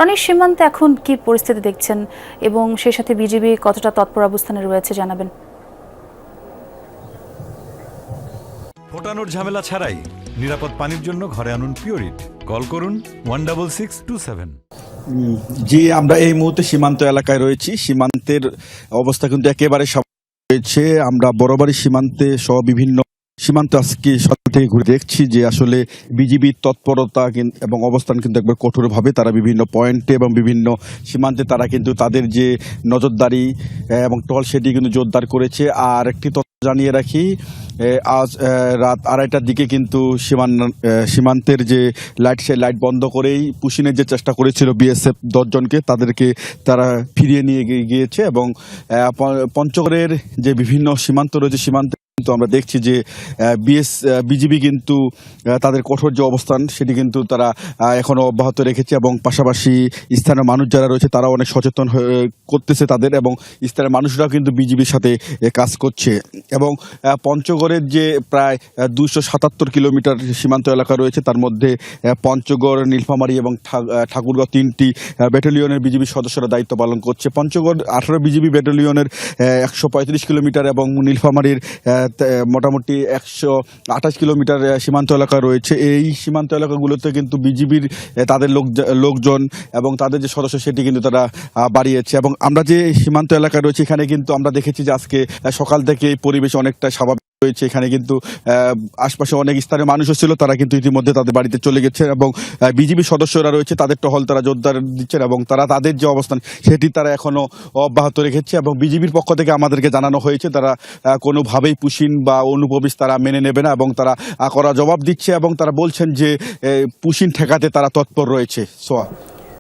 রনির সীমান্তে এখন কি পরিস্থিতি দেখছেন এবং সেই সাথে বিজিবি কতটা তৎপর অবস্থানে রয়েছে জানাবেন। ফোটানোর ঝামেলা ছাড়াই নিরাপদ পানির জন্য ঘরে আনুন পিওরিট। কল করুন 16627। জি, আমরা এই মুহূর্তে সীমান্ত এলাকায় রয়েছি। সীমান্তের অবস্থা কিন্তু একেবারে রয়েছে। আমরা বরাবরই সীমান্তে সহ বিভিন্ন সীমান্ত আজকে সকাল থেকে ঘুরে দেখছি যে আসলে বিজিবির তৎপরতা এবং অবস্থান কিন্তু একবার কঠোরভাবে তারা বিভিন্ন পয়েন্টে এবং বিভিন্ন সীমান্তে তারা কিন্তু তাদের যে নজরদারি এবং টহল সেটি কিন্তু জোরদার করেছে। আর একটি তথ্য জানিয়ে রাখি, আজ রাত 2:30টার দিকে কিন্তু সীমান্তের যে লাইট, সেই লাইট বন্ধ করেই পুশিনের যে চেষ্টা করেছিল বিএসএফ 10 জনকে, তাদেরকে তারা ফিরিয়ে নিয়ে গিয়েছে। এবং পঞ্চগড়ের যে বিভিন্ন সীমান্ত রয়েছে, সীমান্তে কিন্তু আমরা দেখছি যে বিজিবি কিন্তু তাদের কঠোর যে অবস্থান সেটি কিন্তু তারা এখনো অব্যাহত রেখেছে। এবং পাশাপাশি স্থানীয় মানুষ যারা রয়েছে তারা অনেক সচেতন করতেছে তাদের, এবং স্থানীয় মানুষরাও কিন্তু বিজিবির সাথে কাজ করছে। এবং পঞ্চগড়ের যে প্রায় 277 কিলোমিটার সীমান্ত এলাকা রয়েছে, তার মধ্যে পঞ্চগড়, নীলফামারী এবং ঠাকুরগাঁও 3টি ব্যাটালিয়নের বিজিবি সদস্যরা দায়িত্ব পালন করছে। পঞ্চগড় 18 বিজিবি ব্যাটালিয়নের 135 কিলোমিটার এবং নীলফামারীর মোটামুটি 128 কিলোমিটার সীমান্ত এলাকা রয়েছে। এই সীমান্ত এলাকাগুলোতে কিন্তু বিজিবির তাদের লোকজন এবং তাদের যে সদস্য সেটি কিন্তু তারা বাড়িয়েছে। এবং আমরা যে সীমান্ত এলাকা রয়েছে এখানে কিন্তু আমরা দেখেছি যে আজকে সকাল থেকে পরিবেশ অনেকটা স্বাভাবিক রয়েছে। এখানে কিন্তু আশপাশে অনেক স্থানীয় মানুষও ছিল, তারা কিন্তু ইতিমধ্যে তাদের বাড়িতে চলে গেছে। এবং বিজিবি সদস্যরা রয়েছে, তাদের টহল তারা জোরদার দিচ্ছেন এবং তারা তাদের যে অবস্থান সেটি তারা এখনো অব্যাহত রেখেছে। এবং বিজিবির পক্ষ থেকে আমাদেরকে জানানো হয়েছে তারা কোনোভাবেই পুশিন বা অনুপ্রবেশ তারা মেনে নেবে না, এবং তারা কড়া জবাব দিচ্ছে এবং তারা বলছেন যে পুশিন ঠেকাতে তারা তৎপর রয়েছে। সোয়া।